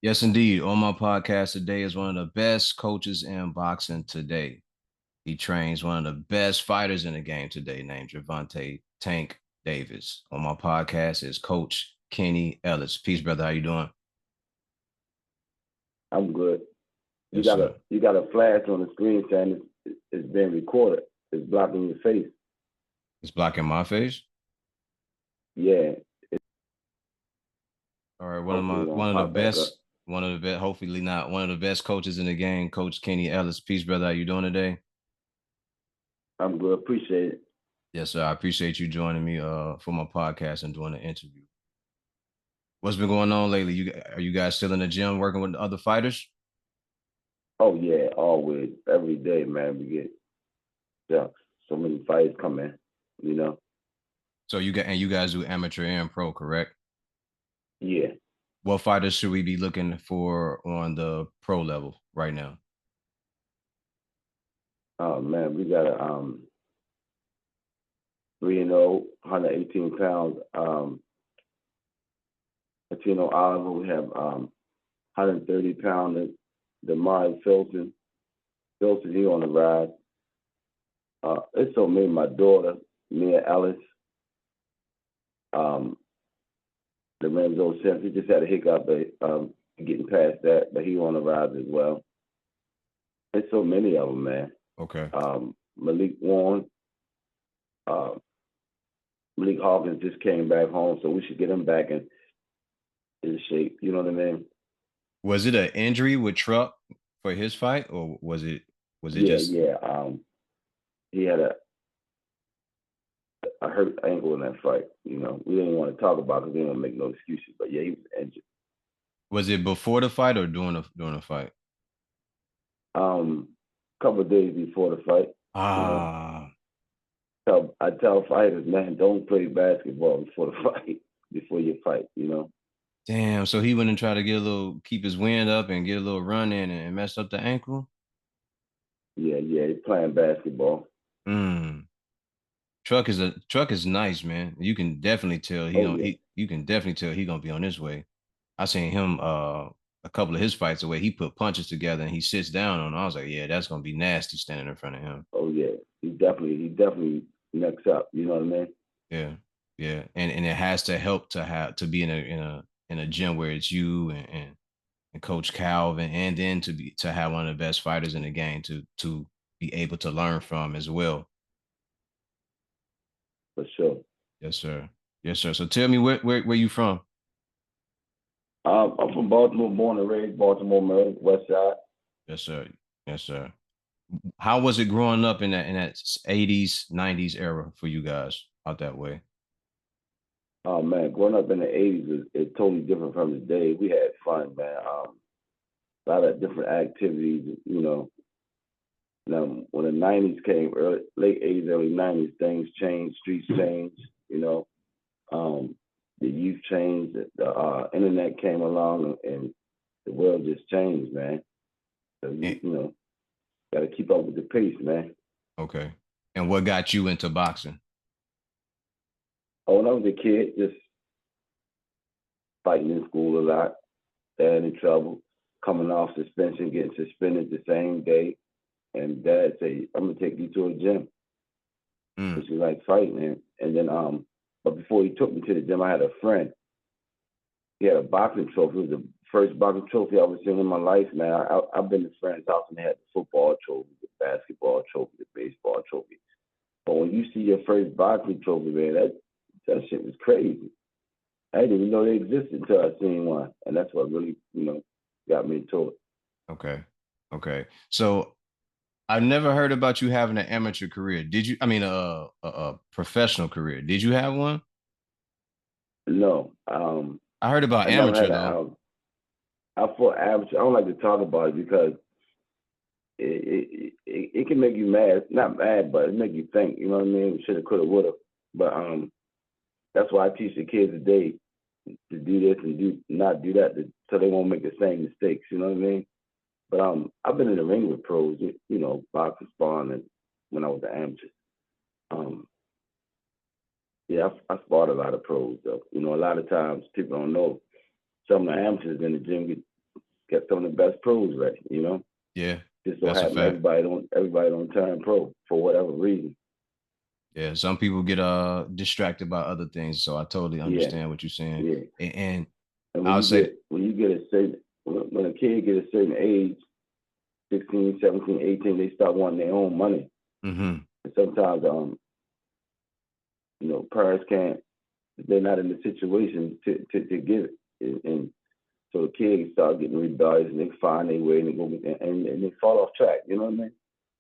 Yes, indeed. On my podcast today is one of the best coaches in boxing today. He trains one of the best fighters in the game today, named Javante Tank Davis. On my podcast is Coach Kenny Ellis. Peace, brother. How you doing? I'm good. You Yes, got a sir. you got a flash on the screen saying it's being recorded. It's blocking your face. It's blocking my face. Yeah, All right, hopefully it won't pop back up. one of the best, hopefully not one of the best coaches in the game, Coach Kenny Ellis. Peace, brother. How you doing today? I'm good. Appreciate it. Yes, sir. I appreciate you joining me for my podcast and doing the interview. What's been going on lately? Are you guys still in the gym working with other fighters? Oh yeah, always, every day, man. We get yeah, so many fights coming. You know. So you guys do amateur and pro, correct? Yeah. What fighters should we be looking for on the pro level right now? Oh man, we got a 3-0, 118 pounds. Latino Oliver. We have 130 pound Demari Filton. Filton, he on the rise. It's so me, my daughter, Mia Ellis. Um, Lorenzo Sims. He just had a hiccup, but getting past that. But he on the rise as well. There's so many of them, man. Okay. Malik Warren, uh, Malik Hawkins just came back home, so we should get him back in shape. You know what I mean? Was it an injury with Truck for his fight, or was it Yeah, just yeah. He had a hurt ankle in that fight. You know, we didn't want to talk about it because we didn't want to make no excuses. But yeah, he was injured. was it before the fight or during the fight? Couple of days before the fight, you know, Ah, I tell fighters, man, don't play basketball before the fight, before you fight. You know. damn. So he went and tried to get a little, keep his wind up and get a little run in and messed up the ankle. Yeah, yeah, he's playing basketball. Mm. Truck is nice, man. You can definitely tell he Oh don't yeah, he you can definitely tell he gonna be on his way. I seen him a couple of his fights the way he put punches together and he sits down on. I was like, yeah, that's gonna be nasty standing in front of him. oh yeah. He definitely next up. You know what I mean? Yeah, yeah, and it has to help to have to be in a gym where it's you and Coach Calvin, and then to have one of the best fighters in the game to be able to learn from as well. For sure. Yes, sir. Yes, sir. So tell me where you from? I'm from Baltimore, born and raised, Baltimore, Maryland, West Side. Yes, sir. Yes, sir. How was it growing up in that 80s, 90s era for you guys out that way? Oh man, growing up in the '80s is totally different from today. We had fun, man. A lot of different activities. You know, now when the '90s came, late '80s, early '90s, things changed, streets changed. You know, um, the youth changed, the internet came along, and the world just changed, man. So And, you know, got to keep up with the pace, man. okay. And what got you into boxing? Oh, when I was a kid, just fighting in school a lot, staying in trouble, coming off suspension, getting suspended the same day, and dad say, "I'm gonna take you to a gym," Mm, which is like fighting. And then but before he took me to the gym, I had a friend. He had a boxing trophy. It was the first boxing trophy I ever seen in my life, man. I've been to friends' house and they had the football trophy, the basketball trophy, the baseball trophy. But when you see your first boxing trophy, man, that shit was crazy. I didn't even know they existed until I seen one, and that's what really, got me into it. okay. Okay. So I've never heard about you having an amateur career. Did you? I mean, a professional career. Did you have one? No, I heard about I never amateur had a. though. I fought amateur. I don't like to talk about it because it can make you mad. Not mad, but it make you think. You know what I mean? Shoulda, coulda, woulda. But that's why I teach the kids today to do this and do not do that, so they won't make the same mistakes. You know what I mean? But I've been in the ring with pros. Boxing, sparring, and when I was an amateur. Um, yeah, I fought a lot of pros though. You know, a lot of times people don't know some of the amateurs in the gym get got some of the best pros ready. Yeah, Just so that's a happen fact. everybody don't turn pro for whatever reason. Yeah, some people get distracted by other things, so I totally Yeah, understand what you're saying. yeah. And And I'll say, when you get a certain when a kid get a certain age, 16, 17, 18, they start wanting their own money. mm-hmm. And sometimes parents can't, they're not in the situation to give it. And so the kids start getting rebellious and they find their way and they go and they fall off track, you know what I mean?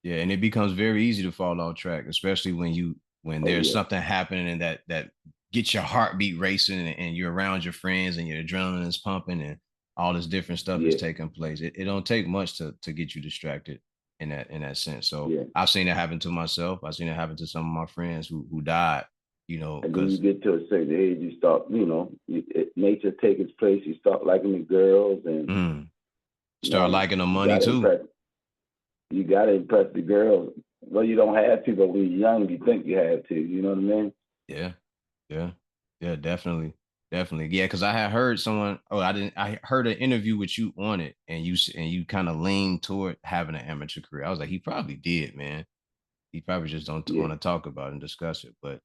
Yeah, and it becomes very easy to fall off track, especially when Oh there's yeah. something happening and that gets your heartbeat racing and you're around your friends and your adrenaline is pumping and all this different stuff is Yeah. taking place. It don't take much to get you distracted in that sense. So Yeah. I've seen it happen to myself. I've seen it happen to some of my friends who died, And then you because get to a certain age, you start, nature takes its place. You start liking the girls, and start liking the you money gotta too. impress. You gotta impress the girls. Well, you don't have to, but when you're young, you think you have to. You know what I mean? Yeah, yeah, yeah, definitely, definitely. Yeah, because I had heard someone. Oh, I didn't. I heard an interview with you on it, and you kind of leaned toward having an amateur career. I was like, he probably did, man. He probably just don't Yeah, want to talk about it and discuss it. But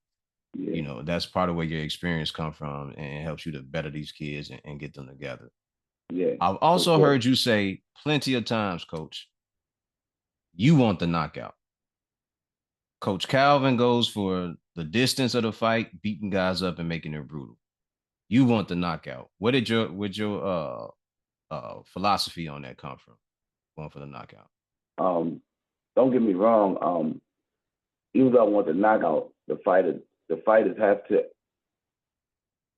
yeah, that's part of where your experience come from, and it helps you to better these kids and get them together. yeah, I've for also sure. heard you say plenty of times, Coach, you want the knockout. Coach Calvin goes for the distance of the fight, beating guys up and making it brutal. You want the knockout. Where did your philosophy on that come from? Going for the knockout. Um, don't get me wrong. Even though I want the knockout, the fighters have to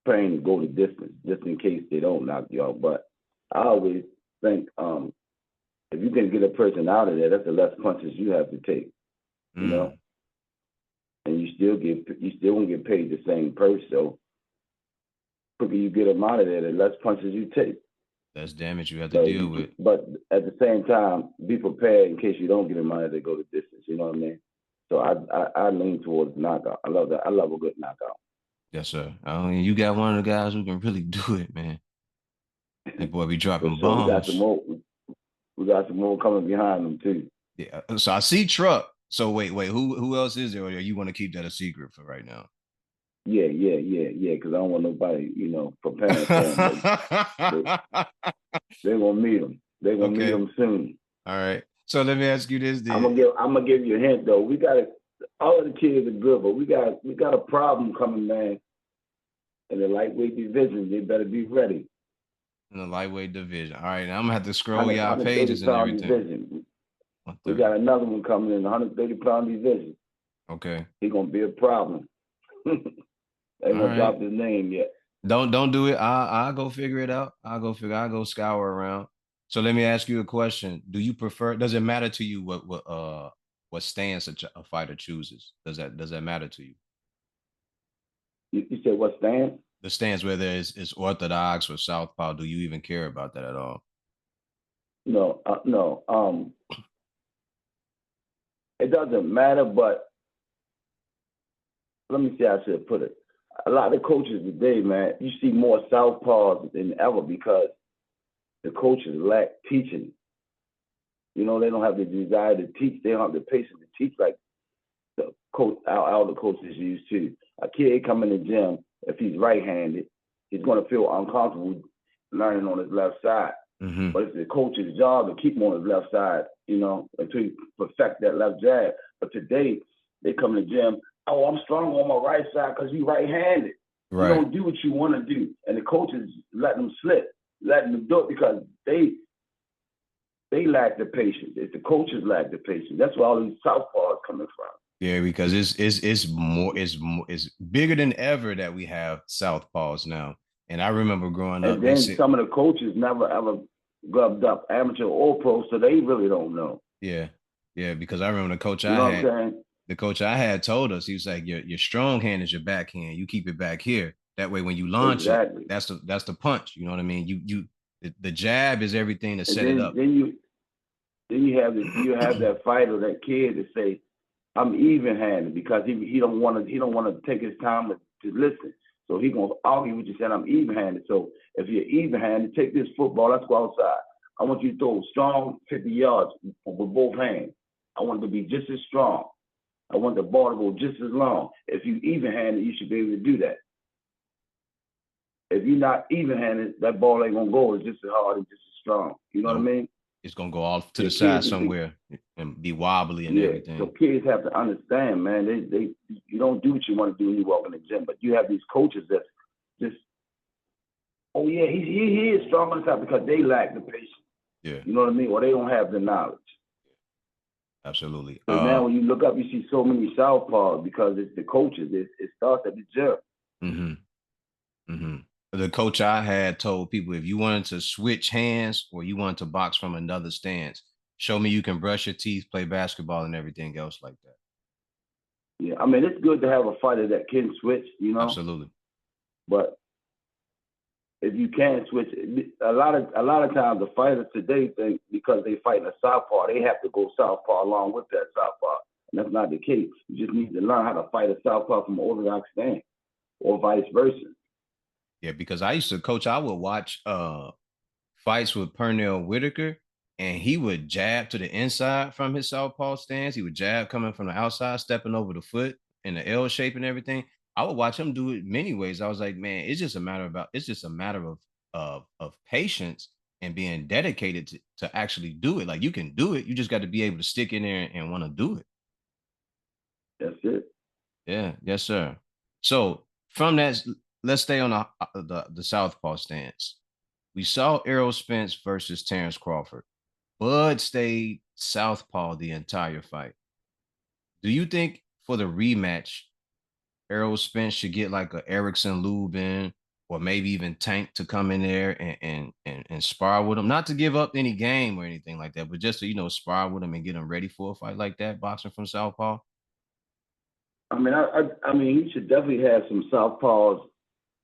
train to go the distance, just in case they don't knock you out. But I always think, if you can get a person out of there, that's the less punches you have to take. You know, Mm, and you still won't get paid the same purse. So quicker you get them out of there, the less punches you take. that's damage you have to But deal with. but at the same time, be prepared in case you don't get them out of there, go the distance. You know what I mean? So I lean towards knockout. I love that. I love a good knockout. Yes, sir. I mean, you got one of the guys who can really do it, man. That boy be For dropping sure, we got some bombs. more. We got some more coming behind them too. Yeah. So I see Truck. So wait. Who else is there? Or you want to keep that a secret for right now? Yeah. Because I don't want nobody, preparing for them. They're gonna meet them. They're gonna meet Okay. them soon. All right. So let me ask you this I'm then. gonna give you a hint though. We got all of the kids are good, but we got a problem coming, man. In the lightweight division, they better be ready. In the lightweight division. All right. Now I'm gonna have to scroll 100, y'all pages and 130-pound everything. division. We 130. got another one coming in the 130-pound division. Okay. He gonna be a problem. All Ain't gonna right. drop his name yet. Don't do it. I'll go figure it out. I'll go scour around. So let me ask you a question. Do you prefer, does it matter to you what stance a fighter chooses? Does that matter to you? You said what stand? The stance, whether it's orthodox or southpaw, do you even care about that at all? No, no. It doesn't matter, but let me see how I should put it. A lot of coaches today, man, you see more southpaws than ever because the coaches lack teaching. They don't have the desire to teach. They don't have the patience to teach like the coach, our the coaches used to. A kid come in the gym, if he's right-handed, he's going to feel uncomfortable learning on his left side. Mm-hmm. But it's the coach's job to keep him on his left side, until he perfect that left jab. But today, they come to the gym, oh, I'm strong on my right side because you right-handed. You Right. don't do what you want to do. And the coaches letting them slip, letting them do it because they lack the patience. It's the coaches lack the patience. That's where all these southpaws coming from. Yeah, because it's bigger than ever that we have southpaws now. And I remember growing up, And they then said, some of the coaches never ever grubbed up amateur or pro, so they really don't know. yeah, yeah, because I remember You know what I'm saying? the coach I had told us, he was like, your strong hand is your backhand. You keep it back here. That way, when you launch it, Exactly. that's the punch. You know what I mean? The jab is everything to And set it up. then you have that fighter, that kid that say, I'm even handed because he don't want to take his time to listen. So he gonna argue with you saying I'm even handed. So if you're even handed, take this football, let's go outside. I want you to throw strong 50 yards with both hands. I want it to be just as strong. I want the ball to go just as long. If you even-handed, you should be able to do that. If you're not even-handed, that ball ain't gonna go. It's just as hard and just as strong. You know what I Nope. mean? It's gonna go off to The the side kids, somewhere and be wobbly and yeah. So everything. kids have to understand, man. They you don't do what you want to do when you walk in the gym, but you have these coaches that just, oh yeah, he is strong on the side because they lack the patience. Yeah, You know what I mean? Or they don't have the knowledge. absolutely. So now when you look up, you see so many southpaws because it's the coaches. It starts at the gym. The coach I had told people if you wanted to switch hands or you wanted to box from another stance, show me you can brush your teeth, play basketball, and everything else like that. Yeah, I mean it's good to have a fighter that can switch, you know. Absolutely. But if you can't switch, a lot of times the fighters today think because they fight in a southpaw, they have to go southpaw along with that southpaw, and that's not the case. You just need to learn how to fight a southpaw from an orthodox stance, or vice versa. Yeah, because I used to coach, I would watch fights with Pernell Whitaker, and he would jab to the inside from his southpaw stance. He would jab coming from the outside, stepping over the foot in the L shape and everything. I would watch him do it many ways. I was like, man, it's just a matter of patience and being dedicated to actually do it. Like you can do it. You just got to be able to stick in there and want to do it. That's it. Yeah, yes, sir. So from that, let's stay on the southpaw stance. We saw Errol Spence versus Terrence Crawford. Bud stayed southpaw the entire fight. Do you think for the rematch, Errol Spence should get like a Erickson Lubin or maybe even Tank to come in there and spar with him? Not to give up any game or anything like that, but just to spar with him and get him ready for a fight like that, boxing from southpaw. I mean, I mean, he should definitely have some southpaws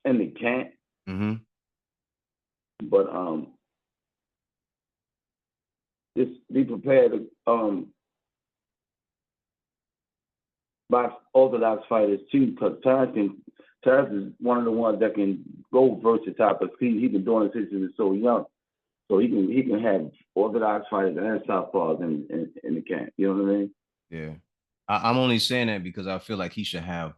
in the camp, Mm-hmm. but just be prepared to box orthodox fighters too, because Terrence is one of the ones that can go versatile because he's been doing it since he was so young. So he can have orthodox fighters and southpaws in the camp. You know what I mean? Yeah. I'm only saying that because I feel like he should have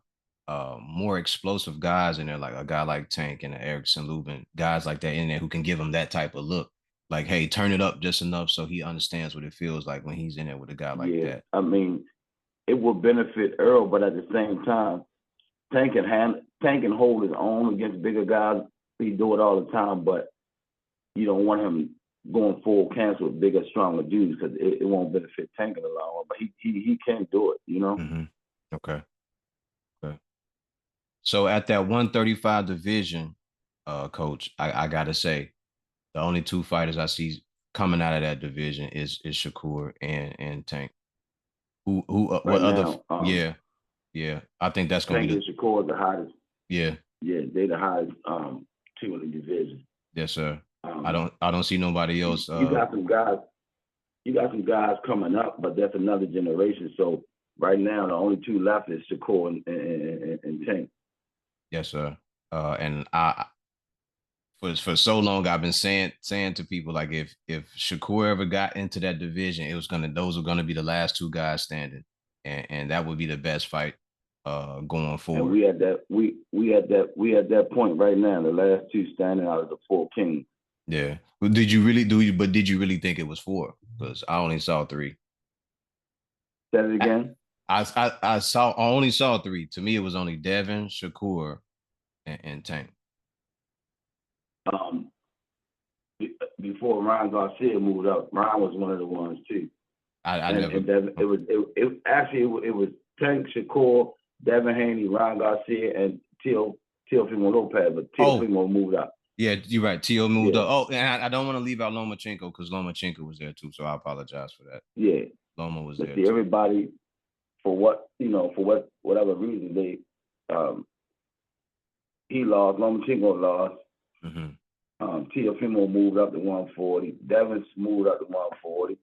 more explosive guys in there, like a guy like Tank and Erickson Lubin, guys like that in there who can give him that type of look. Like, hey, turn it up just enough so he understands what it feels like when he's in there with a guy like Yeah. that. I mean, it will benefit Earl, but at the same time, Tank can hold his own against bigger guys. He do it all the time, but you don't want him going full cancer with bigger, stronger dudes because it won't benefit Tank in the long run. But he can do it, you know. Mm-hmm. Okay. Okay. So at that 135 division, coach, I gotta say, the only two fighters I see coming out of that division is Shakur and Tank. What Right other? now, Yeah, yeah. I think that's gonna be Tank the and Shakur are the hottest. yeah. Yeah, they the hottest two in the division. Yes, sir. Um, I don't see nobody else. you got some guys. You got some guys coming up, but that's another generation. So right now, the only two left is Shakur and Tank. Yes, sir. And I for so long I've been saying to people like if Shakur ever got into that division, it was gonna those were gonna be the last two guys standing, and that would be the best fight going And forward. we at that point right now. The last two standing out of the four kings. Yeah. But did you really do you? But did you really think it was four? Because I only saw three. Say it again. I only saw three. To me, it was only Devin, Shakur, and Tank. Um, before Ryan Garcia moved up, Ryan was one of the ones too. I never. And Devin, it was Tank Shakur, Devin Haney, Ryan Garcia, and Teofimo Lopez, but Oh, Teofimo moved up. yeah, you're right. Tio moved Yeah, up. Oh, and I don't want to leave out Lomachenko because Lomachenko was there too. So I apologize for that. yeah. Loma was But there see, too. everybody for whatever reason um he lost, Lomachenko lost. Hmm. Teofimo moved up to 140. Devin moved up to 140.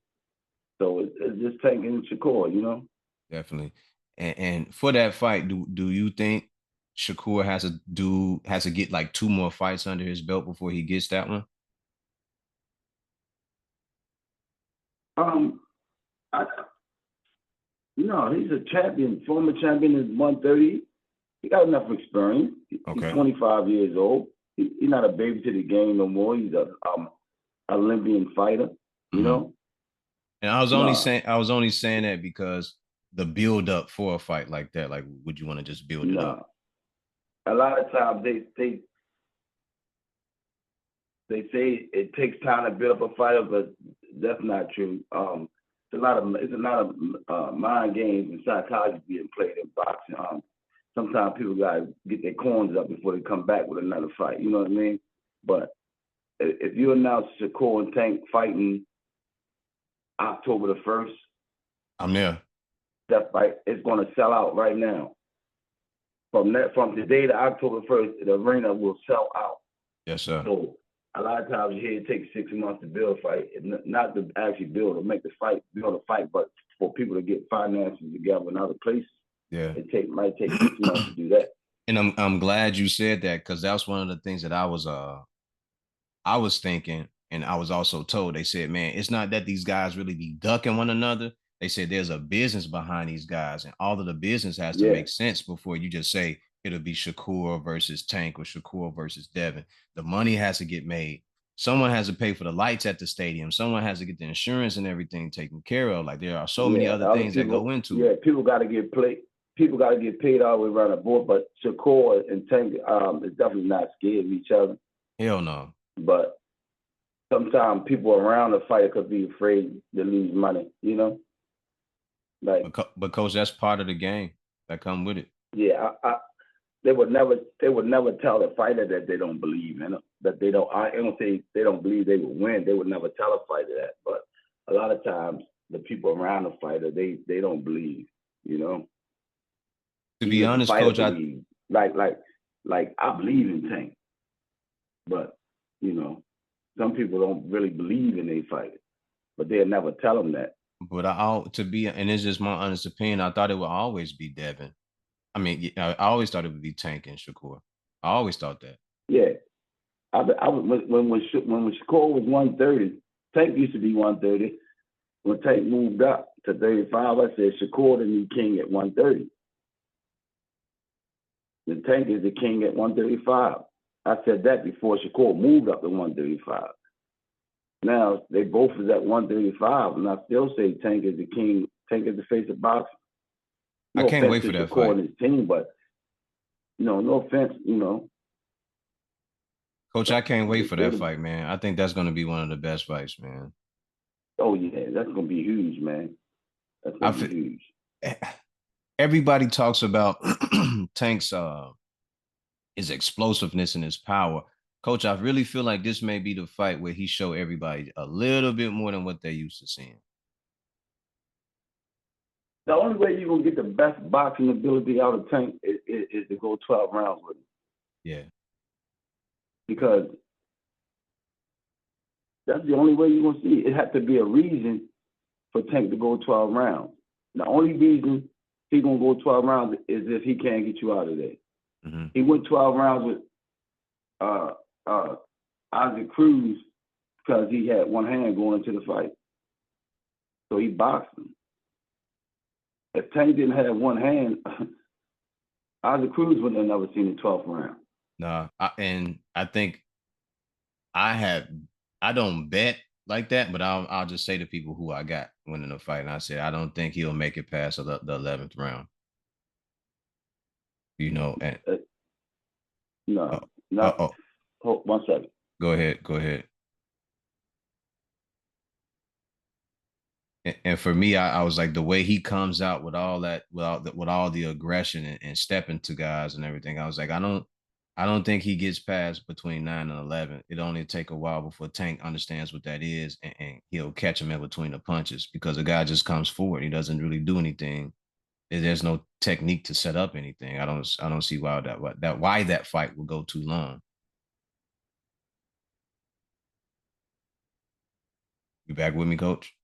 So it's just taking Shakur, you know. Definitely. And for that fight, do you think Shakur has to get like two more fights under his belt before he gets that one? Um, I, no, he's a champion, former champion at 130. He got enough experience. He's Okay. 25 years old. He's not a baby to the game no more. He's a Olympian fighter. You Mm-hmm. know, And no, I was only saying that because the build up for a fight like that, like, would you want to just build it up? no. A lot of times they say it takes time to build up a fighter, but that's not true. It's a lot of mind games and psychology being played in boxing. Sometimes people gotta get their corners up before they come back with another fight. You know what I mean? But if you announce Shakur and Tank fighting October the 1st, I'm there. that fight is going to sell out right now. From today to October 1st, the arena will sell out. Yes, sir. So a lot of times you hear it takes 6 months to build a fight, not to actually build or make the fight, build a fight, but for people to get finances together in other places. Yeah. Might take 6 months to do that. And I'm glad you said that, because that's one of the things that I was thinking, and I was also told. They said, man, it's not that these guys really be ducking one another. They said there's a business behind these guys, and all of the business has to Yeah, make sense before you just say it'll be Shakur versus Tank or Shakur versus Devin. The money has to get made. Someone has to pay for the lights at the stadium. Someone has to get the insurance and everything taken care of. Like, there are so many yeah. other Other things that go people, into yeah, it. people got to get paid. People got to get paid all the way around the board. But Shakur and Tank is definitely not scared of each other. Hell no. But sometimes people around the fighter could be afraid to lose money. You know, like But coach, that's part of the game that come with it. yeah, they would never tell a fighter that they don't believe in it. That they don't. I don't say they don't believe they will win. They would never tell a fighter that. But a lot of times, the people around the fighter they don't believe. You know, To be even if the honest, fighter coach, believes. Like I believe in Tank, but you know, some people don't really believe in their fighter, but they'll never tell them that. but to be, and it's just my honest opinion, I thought it would always be Devin. I mean, I always thought it would be Tank and Shakur. I always thought that. Yeah, when Shakur was 130, Tank used to be 130. When Tank moved up to 35, I said Shakur the new king at 130. The Tank is the king at 135. I said that before Shakur moved up to 135. Now they both is at 135, and I still say Tank is the king. Tank is the face of boxing. I No can't offense wait to for that Shakur fight. and his team, but no offense. Coach, I can't wait They, for they, that fight, man. I think that's going to be one of the best fights, man. oh yeah, that's gonna be huge, man. That's I gonna be feel, huge. everybody talks about Tank's his explosiveness and his power. Coach, I really feel like this may be the fight where he show everybody a little bit more than what they used to seeing. The only way you're gonna get the best boxing ability out of Tank is to go 12 rounds with him, Yeah. because that's the only way you're gonna see it. It had to be a reason for Tank to go 12 rounds. The only reason he's gonna go 12 rounds is if he can't get you out of there. Mm-hmm. He went 12 rounds with uh, uh, Isaac Cruz because he had one hand going into the fight, so he boxed him. If Tank didn't have one hand, Isaac Cruz wouldn't have never seen the 12th round. Nah, and I think I have I don't bet like that, but I'll just say to people who I got winning the fight, and I said I don't think he'll make it past the 11th round. And Uh, no, uh, not. oh, Hold 1 second. go ahead. And for me, I was like, the way he comes out with all that, with all the aggression and stepping to guys and everything. I was like, I don't think he gets past between 9 and 11. It only take a while before Tank understands what that is, and he'll catch him in between the punches, because the guy just comes forward. He doesn't really do anything. There's no technique to set up anything. I don't see why that fight will go too long. You back with me, coach?